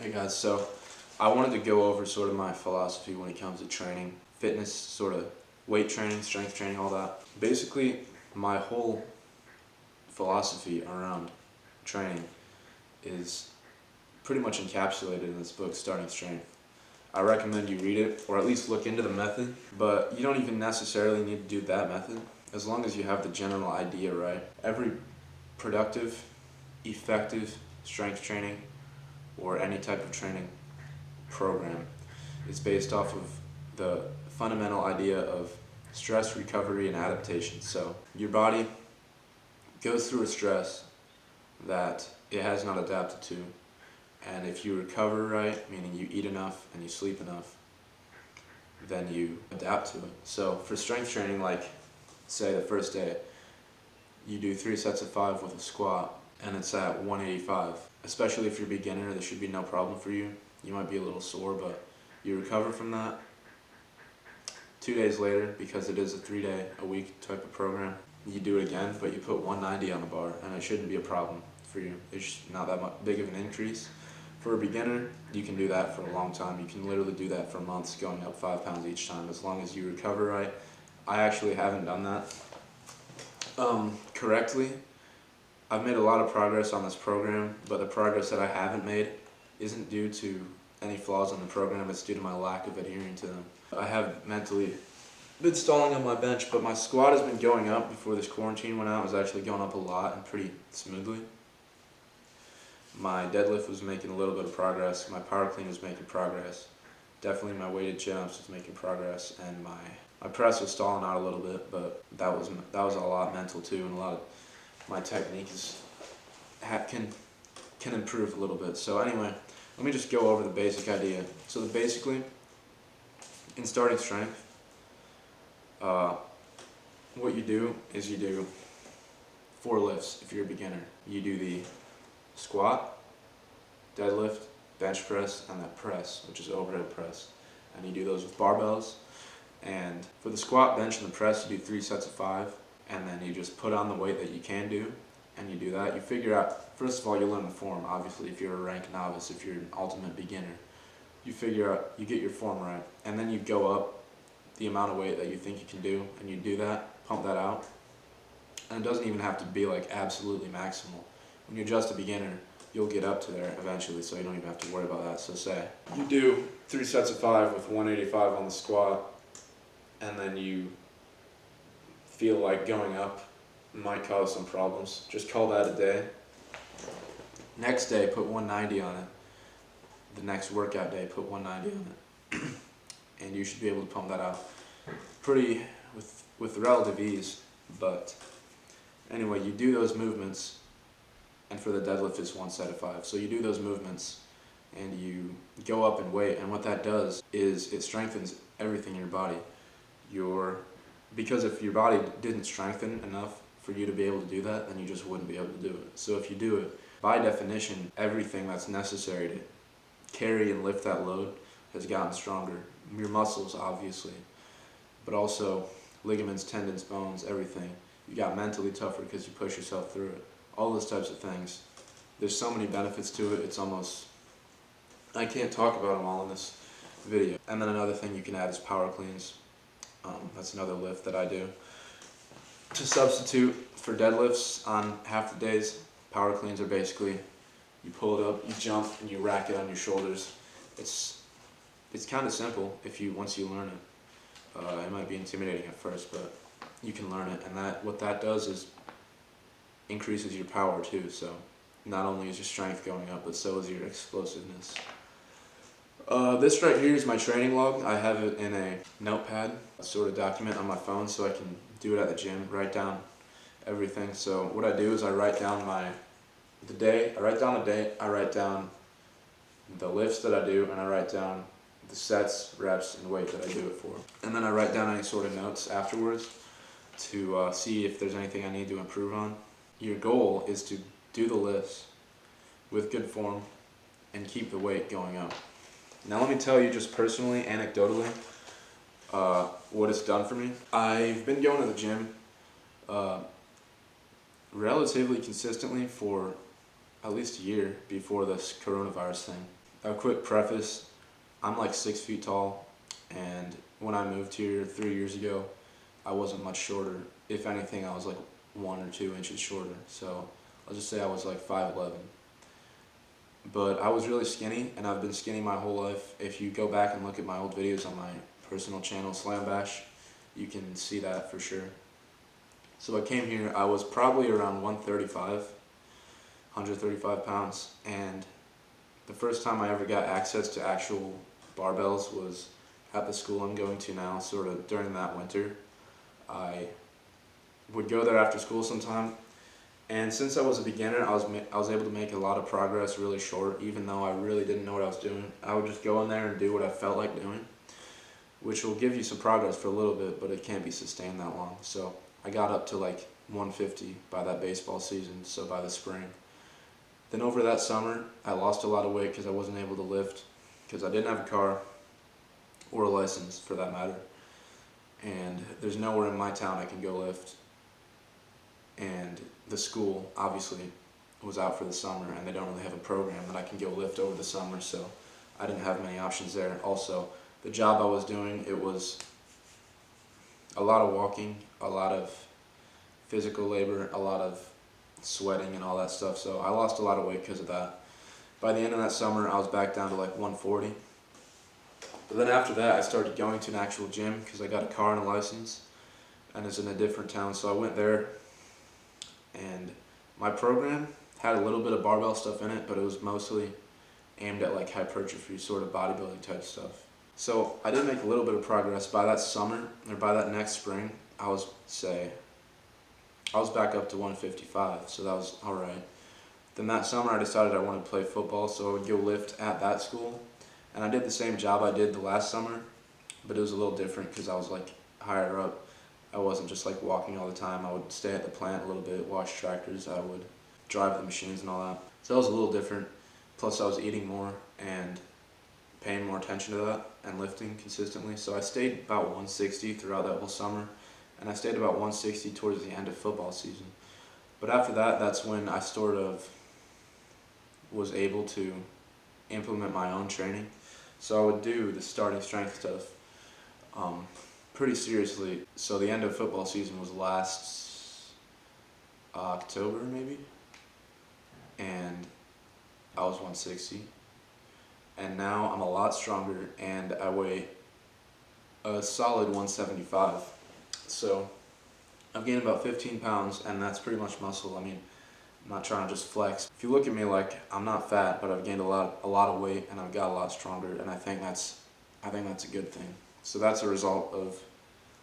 Hey guys, so I wanted to go over sort of my philosophy when it comes to training, fitness, sort of weight training, strength training, all that. Basically, my whole philosophy around training is pretty much encapsulated in this book, Starting Strength. I recommend you read it, or at least look into the method, but you don't even necessarily need to do that method, as long as you have the general idea right. Every productive, effective strength training or any type of training program is based off of the fundamental idea of stress, recovery, and adaptation. So your body goes through a stress that it has not adapted to, and if you recover right, meaning you eat enough and you sleep enough, then you adapt to it. So for strength training, like say the first day, you do 3 sets of 5 with a squat, and it's at 185. Especially if you're a beginner, this should be no problem for you. You might be a little sore, but you recover from that. 2 days later, because it is a 3-day-a-week type of program, you do it again, but you put 190 on the bar, and it shouldn't be a problem for you. It's not that much big of an increase. For a beginner, you can do that for a long time. You can literally do that for months, going up 5 pounds each time, as long as you recover right. I actually haven't done that correctly. I've made a lot of progress on this program, but the progress that I haven't made isn't due to any flaws in the program, it's due to my lack of adhering to them. I have mentally been stalling on my bench, but my squat has been going up before this quarantine went out. It was actually going up a lot and pretty smoothly. My deadlift was making a little bit of progress, my power clean was making progress, definitely my weighted chin-ups was making progress, and my press was stalling out a little bit, but that was a lot mental too, and a lot of my technique can improve a little bit. So anyway, let me just go over the basic idea. So basically, in starting strength, what you do is you do 4 lifts if you're a beginner. You do the squat, deadlift, bench press, and that press, which is overhead press. And you do those with barbells. And for the squat, bench, and the press, you do 3 sets of 5. And then you just put on the weight that you can do, and you do that. You figure out, first of all, you learn the form, obviously, if you're a rank novice, if you're an ultimate beginner. You figure out, you get your form right, and then you go up the amount of weight that you think you can do, and you do that, pump that out. And it doesn't even have to be like absolutely maximal. When you're just a beginner, you'll get up to there eventually, so you don't even have to worry about that. So say, you do 3 sets of 5 with 185 on the squat, and then you feel like going up might cause some problems. Just call that a day. Next day, put 190 on it. The next workout day, put 190 on it. And you should be able to pump that out pretty with relative ease. But anyway, you do those movements, and for the deadlift it's 1 set of 5. So you do those movements and you go up in weight, and what that does is it strengthens everything in your body. Because if your body didn't strengthen enough for you to be able to do that, then you just wouldn't be able to do it. So if you do it, by definition, everything that's necessary to carry and lift that load has gotten stronger. Your muscles, obviously, but also ligaments, tendons, bones, everything. You got mentally tougher because you push yourself through it. All those types of things. There's so many benefits to it, it's almost, I can't talk about them all in this video. And then another thing you can add is power cleans. That's another lift that I do. To substitute for deadlifts on half the days, power cleans are basically, you pull it up, you jump, and you rack it on your shoulders. It's kind of simple once you learn it. It might be intimidating at first, but you can learn it, and what that does is increases your power too. So not only is your strength going up, but so is your explosiveness. This right here is my training log. I have it in a notepad, a sort of document on my phone, so I can do it at the gym, write down everything. So what I do is I write down the day, I write down the lifts that I do, and I write down the sets, reps, and weight that I do it for. And then I write down any sort of notes afterwards to see if there's anything I need to improve on. Your goal is to do the lifts with good form and keep the weight going up. Now let me tell you just personally, anecdotally, what it's done for me. I've been going to the gym relatively consistently for at least a year before this coronavirus thing. A quick preface, I'm like 6 feet tall, and when I moved here 3 years ago, I wasn't much shorter. If anything, I was like 1 or 2 inches shorter. So I'll just say I was like 5'11". But I was really skinny, and I've been skinny my whole life. If you go back and look at my old videos on my personal channel, Slam Bash, you can see that for sure. So I came here, I was probably around 135 pounds, and the first time I ever got access to actual barbells was at the school I'm going to now, sort of during that winter. I would go there after school sometime, and since I was a beginner, I was able to make a lot of progress really short, even though I really didn't know what I was doing. I would just go in there and do what I felt like doing, which will give you some progress for a little bit, but it can't be sustained that long. So I got up to like 150 by that baseball season, so by the spring. Then over that summer, I lost a lot of weight because I wasn't able to lift, because I didn't have a car or a license for that matter. And there's nowhere in my town I can go lift. And the school obviously was out for the summer, and they don't really have a program that I can go lift over the summer, so I didn't have many options there. Also, the job I was doing, it was a lot of walking, a lot of physical labor, a lot of sweating and all that stuff, so I lost a lot of weight because of that. By the end of that summer, I was back down to like 140. But then after that, I started going to an actual gym because I got a car and a license, and it's in a different town, so I went there, and my program had a little bit of barbell stuff in it, but it was mostly aimed at like hypertrophy, sort of bodybuilding type stuff. So I did make a little bit of progress. By that summer, or by that next spring, I was back up to 155, so that was alright. Then that summer I decided I wanted to play football, so I would go lift at that school. And I did the same job I did the last summer, but it was a little different because I was like higher up. I wasn't just like walking all the time. I would stay at the plant a little bit, wash tractors, I would drive the machines and all that. So that was a little different. Plus I was eating more and paying more attention to that and lifting consistently. So I stayed about 160 throughout that whole summer, and I stayed about 160 towards the end of football season. But after that, that's when I sort of was able to implement my own training. So I would do the starting strength stuff pretty seriously. So the end of football season was last October maybe, and I was 160. And now I'm a lot stronger, and I weigh a solid 175. So I've gained about 15 pounds, and that's pretty much muscle. I mean, I'm not trying to just flex. If you look at me, like, I'm not fat, but I've gained a lot of weight, and I've got a lot stronger, and I think that's a good thing. So that's a result of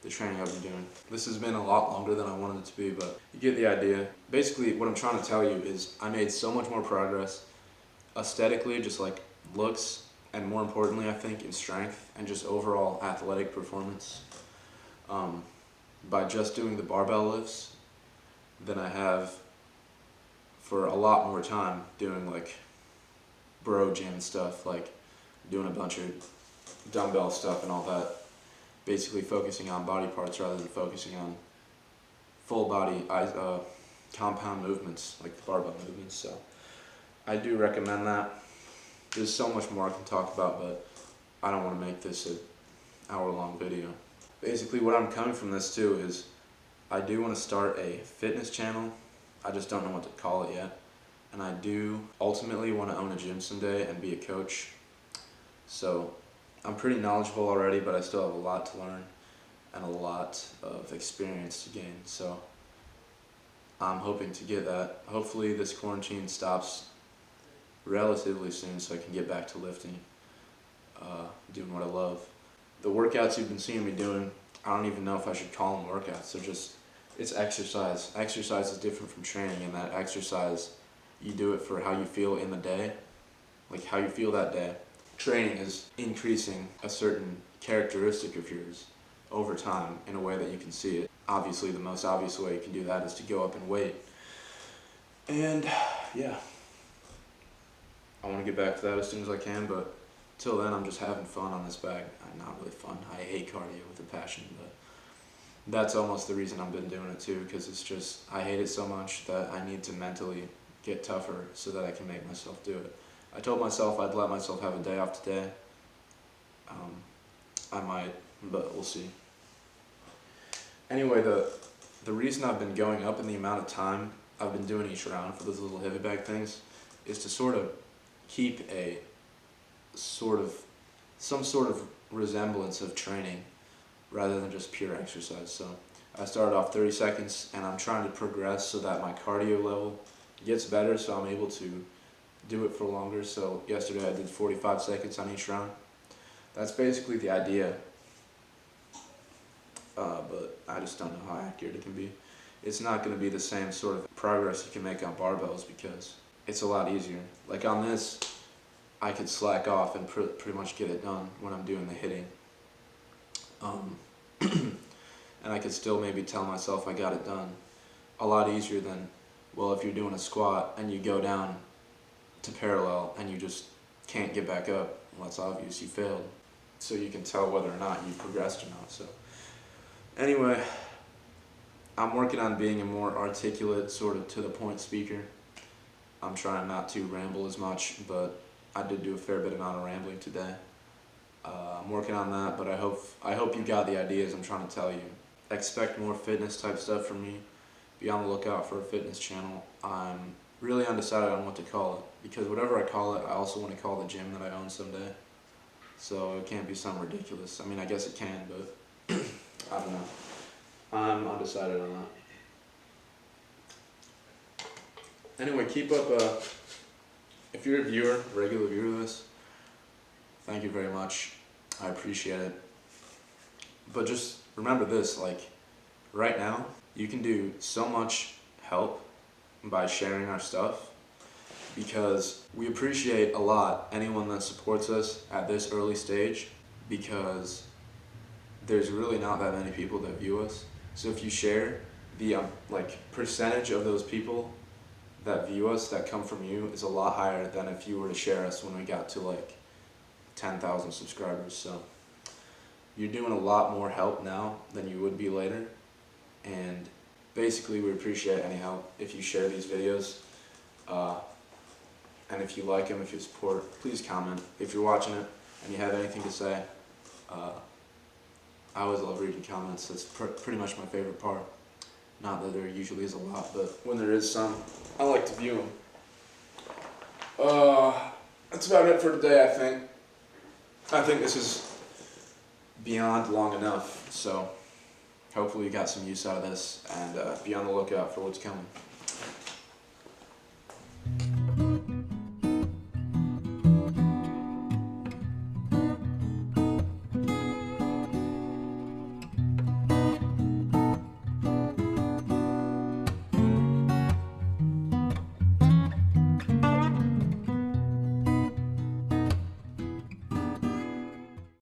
the training I've been doing. This has been a lot longer than I wanted it to be, but you get the idea. Basically, what I'm trying to tell you is I made so much more progress aesthetically, just like looks, and more importantly, I think, in strength and just overall athletic performance, by just doing the barbell lifts than I have for a lot more time doing like bro gym stuff, like doing a bunch of dumbbell stuff and all that, basically focusing on body parts rather than focusing on full body compound movements like the barbell movements. So I do recommend that. There's so much more I can talk about, but I don't want to make this an hour-long video. Basically, what I'm coming from this too is I do want to start a fitness channel. I just don't know what to call it yet. And I do ultimately want to own a gym someday and be a coach. So I'm pretty knowledgeable already, but I still have a lot to learn and a lot of experience to gain. So I'm hoping to get that. Hopefully this quarantine stops relatively soon so I can get back to lifting, doing what I love. The workouts you've been seeing me doing, I don't even know if I should call them workouts. They're just, it's exercise. Exercise is different from training, and that exercise, you do it for how you feel in the day, like how you feel that day. Training is increasing a certain characteristic of yours over time in a way that you can see it. Obviously, the most obvious way you can do that is to go up in weight. And yeah, I want to get back to that as soon as I can, but till then I'm just having fun on this bag. Not really fun. I hate cardio with a passion, but that's almost the reason I've been doing it too, because it's just, I hate it so much that I need to mentally get tougher so that I can make myself do it. I told myself I'd let myself have a day off today. I might, but we'll see. Anyway, the reason I've been going up in the amount of time I've been doing each round for those little heavy bag things is to sort of keep a some sort of resemblance of training rather than just pure exercise. So I started off 30 seconds and I'm trying to progress so that my cardio level gets better so I'm able to do it for longer. So yesterday I did 45 seconds on each round. That's basically the idea, but I just don't know how accurate it can be. It's not going to be the same sort of progress you can make on barbells because it's a lot easier. Like on this, I could slack off and pretty much get it done when I'm doing the hitting. And I could still maybe tell myself I got it done. A lot easier than, well, if you're doing a squat and you go down to parallel and you just can't get back up, well, it's obvious you failed. So you can tell whether or not you progressed or not. So anyway, I'm working on being a more articulate, sort of to the point speaker. I'm trying not to ramble as much, but I did do a fair bit amount of rambling today. I'm working on that, but I hope you got the ideas I'm trying to tell you. Expect more fitness type stuff from me. Be on the lookout for a fitness channel. I'm really undecided on what to call it, because whatever I call it, I also want to call the gym that I own someday. So it can't be something ridiculous. I mean, I guess it can, but I don't know. I'm undecided on that. Anyway, keep up. If you're a viewer, regular viewer of this, thank you very much. I appreciate it. But just remember this, like, right now, you can do so much help by sharing our stuff, because we appreciate a lot anyone that supports us at this early stage, because there's really not that many people that view us. So if you share, the percentage of those people that view us that come from you is a lot higher than if you were to share us when we got to like 10,000 subscribers. So you're doing a lot more help now than you would be later, and basically we appreciate any help if you share these videos, and if you like them, if you support, please comment. If you're watching it and you have anything to say, I always love reading comments. That's pretty much my favorite part. Not that there usually is a lot, but when there is some, I like to view them. That's about it for today, I think. I think this is beyond long enough, so hopefully you got some use out of this, and be on the lookout for what's coming.